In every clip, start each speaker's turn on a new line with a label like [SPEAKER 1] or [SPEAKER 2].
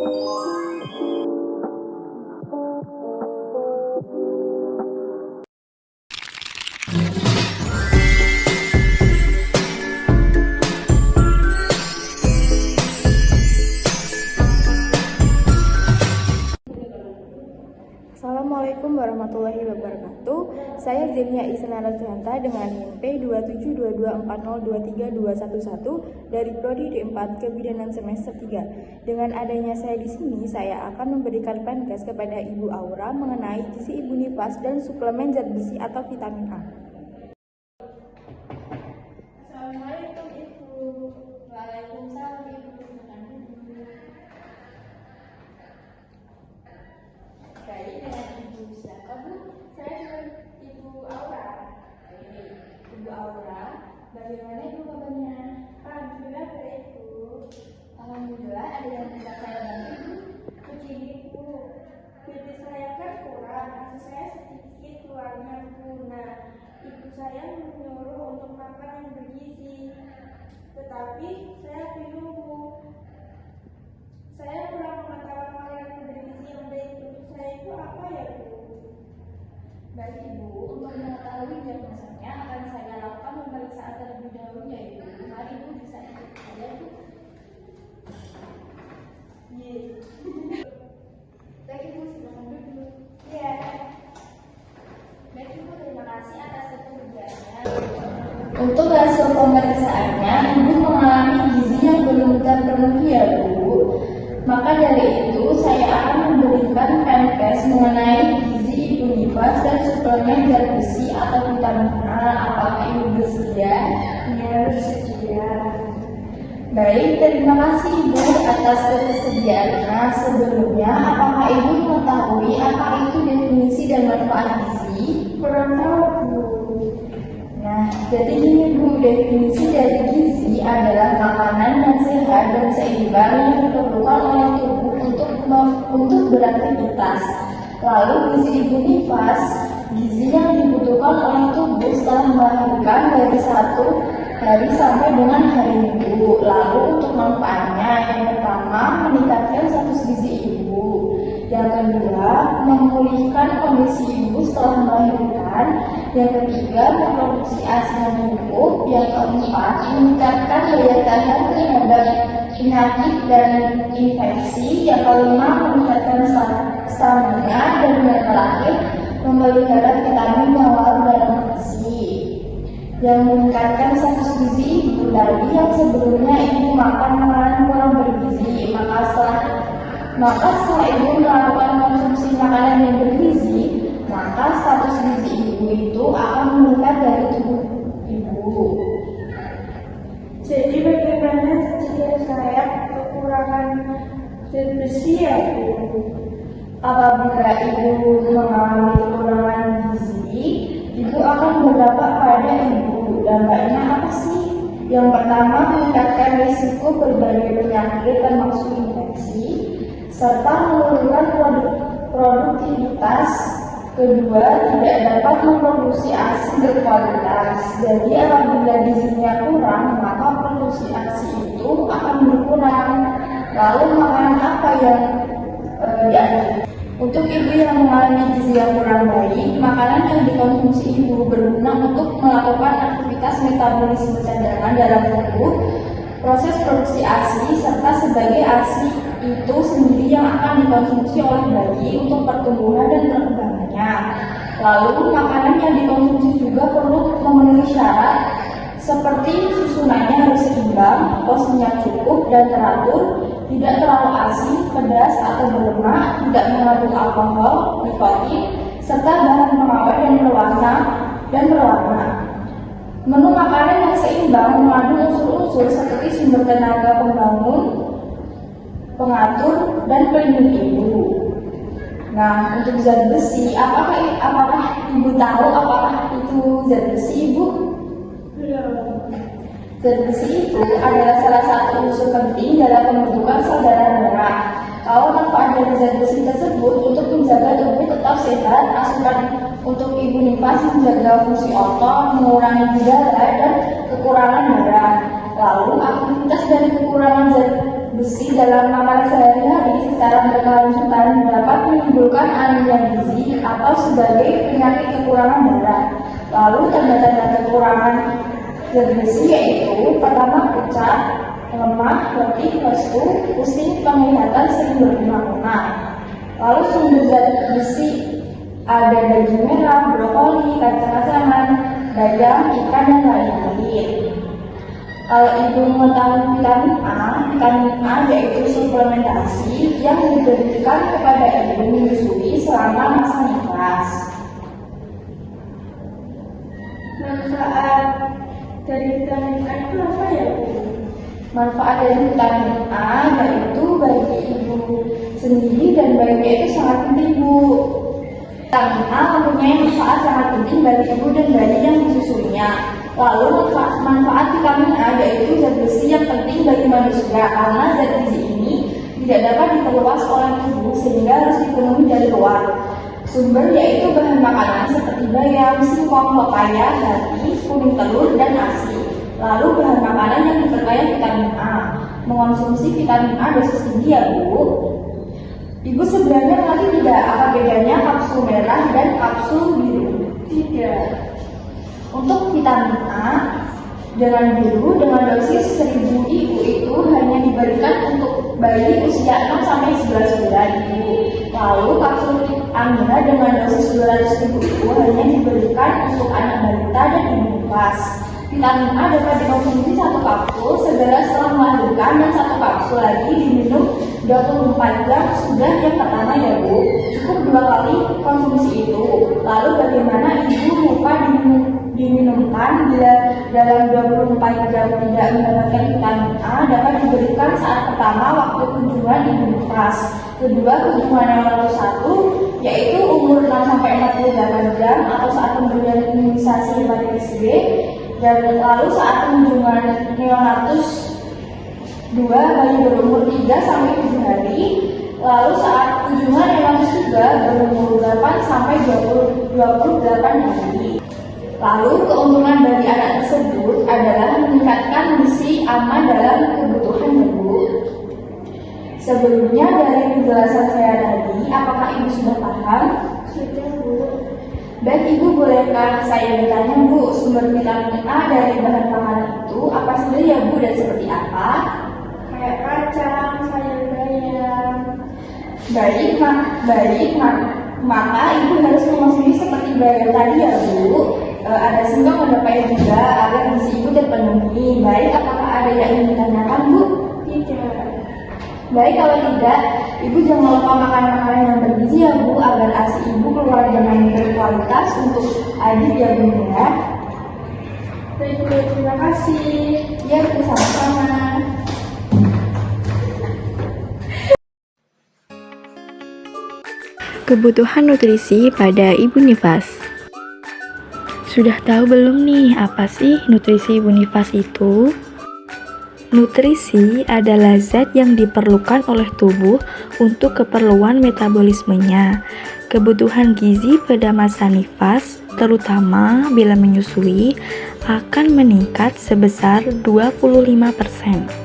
[SPEAKER 1] Assalamualaikum warahmatullahi wabarakatuh. Saya Zenia Isna Razhanta dengan NIM P272240232111 dari Prodi D4 Kebidanan semester 3. Dengan adanya saya di sini, saya akan memberikan penkes kepada Ibu Aura mengenai gizi ibu nifas dan suplemen zat besi atau vitamin A.
[SPEAKER 2] Assalamualaikum Ibu. Waalaikumsalam Ibu. Baik, dengan Ibu siapa Bu? Saya Ibu Aura. Ibu Aura, bagaimana Ibu kabarnya? Alhamdulillah baik Bu. Alhamdulillah, ada yang bisa saya bantu Bu? Begini Bu, gizi saya kan kurang, nasi saya sedikit keluarnya Bu. Nah, ibu saya menyuruh untuk makan yang bergizi, tetapi saya bingung Bu. Saya kurang mengetahui makanan yang bergizi yang baik untuk saya itu apa ya Bu? Baik Ibu, untuk mengetahui diagnosanya akan saya lakukan pemeriksaan terlebih dahulu ya Ibu. Mari Ibu bisa ikut saya Bu. Baik Ibu, silakan duduk. Iya. Baik Ibu, terima kasih atas pekerjaannya. Untuk hasil pemeriksaannya, Ibu mengalami gizi yang belum terpenuhi ya Bu. Maka dari itu, saya akan memberikan penkes mengenai gizi ibu nifas dan suplemen zat besi atau vitamin A. Apakah Ibu bersedia? Ya, bersedia. Baik, terima kasih Ibu atas ketersediaannya. Sebelumnya, apakah Ibu mengetahui apa itu definisi dan manfaat gizi?
[SPEAKER 1] Kurang tahu Bu.
[SPEAKER 2] Nah, jadi ini Bu, definisi dari gizi adalah makanan yang sehat dan seimbang yang diperlukan oleh tubuh untuk beraktivitas. Lalu gizi ibu nifas, gizi yang dibutuhkan oleh tubuh setelah melahirkan dari 1 hari sampai dengan hari Minggu. Lalu untuk manfaatnya, yang pertama meningkatkan status gizi ibu. Yang kedua, memulihkan kondisi ibu setelah melahirkan. Yang ketiga, memproduksi ASI yang cukup. Yang keempat, meningkatkan daya tahan terhadap penyakit dan infeksi. Yang kelima, meningkatkan stamina. Dan yang terakhir, memelihara vitamin yang larut dalam gizi. Yang meningkatkan status gizi ibu tadi, yang sebelumnya ibu makan makanan kurang bergizi, maka setelah ibu melakukan konsumsi makanan yang bergizi, maka status gizi ibu itu akan meningkat dari tubuh ibu.
[SPEAKER 1] Jadi bagaimana jika saya kekurangan zat besi ya Bu?
[SPEAKER 2] Apabila ibu mengalami kekurangan gizi, ibu akan berdampak pada ibu. Dampaknya apa sih? Yang pertama, meningkatkan risiko berbagai penyakit termasuk infeksi, serta menurunkan produktivitas. Kedua, tidak dapat memproduksi ASI berkualitas. Jadi apabila gizinya kurang, maka produksi ASI itu akan berkurang. Lalu makanan apa yang dianjurkan? Untuk ibu yang mengalami gizi yang kurang baik, makanan yang dikonsumsi ibu berguna untuk melakukan aktivitas metabolisme cadangan dalam tubuh, proses produksi ASI, serta sebagai ASI itu sendiri yang akan dikonsumsi oleh bayi untuk pertumbuhan dan perkembangannya. Lalu makanan yang dikonsumsi juga perlu memenuhi syarat seperti susunannya harus seimbang, porsinya cukup dan teratur, tidak terlalu asin, pedas atau berlemak, tidak mengandung alkohol, nikotin, serta bahan pengawet dan berwarna. Menu makanan yang seimbang mengandung unsur-unsur seperti sumber tenaga pembangun, pengatur, dan pelindung ibu. Nah, untuk zat besi, apakah ibu tahu apakah itu zat besi ibu? Zat besi itu adalah salah satu unsur penting dalam pembentukan sel darah. Kalau manfaat dari zat besi tersebut untuk menjaga tubuh tetap sehat, asupan untuk ibu nifas menjaga fungsi otot, mengurangi gejala dan kekurangan darah. Lalu aktivitas dari kekurangan zat besi dalam makanan sehari-hari secara berkelanjutan dapat menimbulkan anemia gizi atau sebagai penyakit kekurangan darah. Lalu tanda-tanda kekurangan zat besi yaitu pertama pucat, lemah, letih, lesu, pusing, penglihatan, sering berkunang-kunang. Lalu sumber zat besi ada daging merah, brokoli, kacang-kacangan, bayam, ikan, dan lain-lain. Kalau ibu mengetahui vitamin A yaitu suplementasi yang diberikan kepada ibu menyusui selama masa nifas.
[SPEAKER 1] Manfaat dari vitamin A itu apa ya, Bu?
[SPEAKER 2] Manfaat dari vitamin A yaitu bagi ibu sendiri dan bayinya itu sangat penting, Bu. Vitamin A mempunyai manfaat sangat penting bagi ibu dan bayi yang disusuinya. Lalu manfaat vitamin A yaitu zat besi yang penting bagi manusia karena zat besi ini tidak dapat diperluas oleh tubuh sehingga harus dipenuhi dari luar. Sumber yaitu bahan makanan seperti bayam, singkong, pepaya, hati, kuning telur, dan ASI. Lalu bahan makanan yang diperkaya vitamin A. Mengonsumsi vitamin A dosis tinggi ya, Bu. Ibu sebenarnya mengerti tidak apa bedanya kapsul merah dan kapsul biru?
[SPEAKER 1] Tidak.
[SPEAKER 2] Untuk vitamin A dengan biru dengan dosis 1000 IU itu hanya diberikan untuk bayi usia 6 sampai 11 bulan, Ibu. Lalu kapsul Amira dengan dosis 200.000 itu hanya diberikan untuk anak balita dan ibu nifas. Vitamin A dapat dikonsumsi satu kapsul segera setelah melahirkan dan satu kapsul lagi diminum 24 jam sudah yang pertama ya, Bu. Cukup 2 kali konsumsi itu. Lalu bagaimana ibu lupa diminumkan bila dalam 24 jam tidak mendapatkan vitamin A dapat diberikan saat pertama waktu kunjungan ibu nifas. Kedua, kunjungan yang lalu 1 yaitu umur 6 sampai 48 jam atau saat pemberian imunisasi hepatitis B, dan lalu saat kunjungan neonatus 2 bayi berumur 3 sampai 7 hari, lalu saat kunjungan neonatus 3 berumur 8 sampai 28 hari. Lalu keuntungan bagi anak tersebut adalah meningkatkan gizi aman dalam kebutuhan ibu. Sebelumnya dari penjelasan saya tadi, apakah ibu sudah paham?
[SPEAKER 1] Sudah, Bu.
[SPEAKER 2] Baik, ibu bolehkah saya bertanya, Bu, sumber vitamin A dari bahan makanan itu apa saja ya, Bu, dan seperti apa?
[SPEAKER 1] Kayak kacang, sayur bayam.
[SPEAKER 2] Maka ibu harus mengonsumsi seperti bayam tadi ya, Bu. Ada singkong, ada paya juga agar gizi ibu terpenuhi. Baik, apakah ada yang ingin ditanyakan, Bu?
[SPEAKER 1] Tidak.
[SPEAKER 2] Baik, kalau tidak, ibu jangan lupa makan makanan yang bergizi ya, Bu, agar ASI ibu keluar dengan berkualitas untuk adik ya, Bu, ya.
[SPEAKER 1] Baik, Bu, terima kasih.
[SPEAKER 2] Ya, Bu, sama-sama.
[SPEAKER 3] Kebutuhan nutrisi pada ibu nifas. Sudah tahu belum nih apa sih nutrisi ibu nifas itu? Nutrisi adalah zat yang diperlukan oleh tubuh untuk keperluan metabolismenya. Kebutuhan gizi pada masa nifas, terutama bila menyusui, akan meningkat sebesar 25%.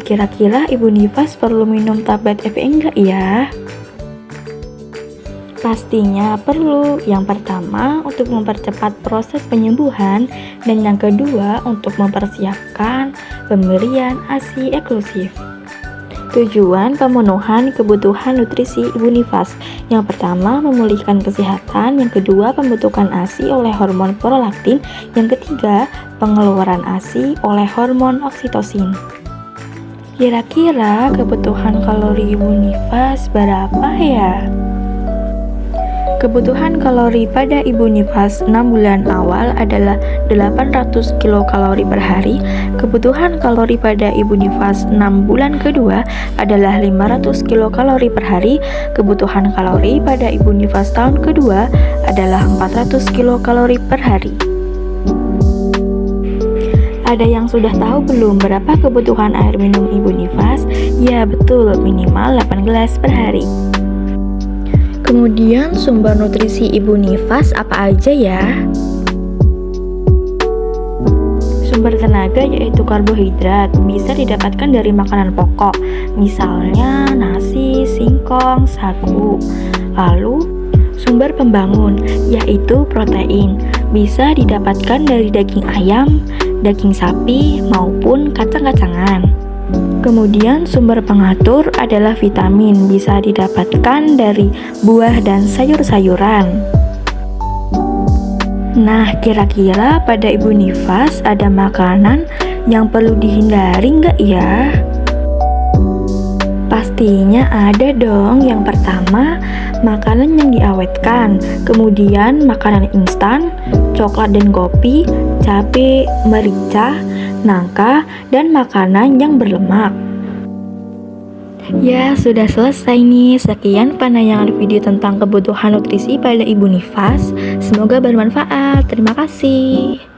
[SPEAKER 3] Kira-kira ibu nifas perlu minum tablet FE enggak ya? Pastinya perlu. Yang pertama untuk mempercepat proses penyembuhan, dan yang kedua untuk mempersiapkan pemberian ASI eksklusif. Tujuan pemenuhan kebutuhan nutrisi ibu nifas. Yang pertama memulihkan kesehatan, yang kedua pembentukan ASI oleh hormon prolaktin, yang ketiga pengeluaran ASI oleh hormon oksitosin. Kira-kira kebutuhan kalori ibu nifas berapa ya? Kebutuhan kalori pada ibu nifas 6 bulan awal adalah 800 kilokalori per hari. Kebutuhan kalori pada ibu nifas 6 bulan kedua adalah 500 kilokalori per hari. Kebutuhan kalori pada ibu nifas tahun kedua adalah 400 kilokalori per hari. Ada yang sudah tahu belum berapa kebutuhan air minum ibu nifas? Ya betul, minimal 8 gelas per hari. Kemudian sumber nutrisi ibu nifas apa aja ya? Sumber tenaga yaitu karbohidrat bisa didapatkan dari makanan pokok, misalnya nasi, singkong, sagu. Lalu, sumber pembangun yaitu protein bisa didapatkan dari daging ayam, daging sapi, maupun kacang-kacangan. Kemudian sumber pengatur adalah vitamin bisa didapatkan dari buah dan sayur-sayuran. Nah, kira-kira pada Ibu Nifas ada makanan yang perlu dihindari nggak ya? Pastinya ada dong. Yang pertama, makanan yang diawetkan, kemudian makanan instan, coklat dan kopi, cabai, merica, nangka, dan makanan yang berlemak. Ya, sudah selesai nih. Sekian penayangan video tentang kebutuhan nutrisi pada Ibu Nifas. Semoga bermanfaat. Terima kasih.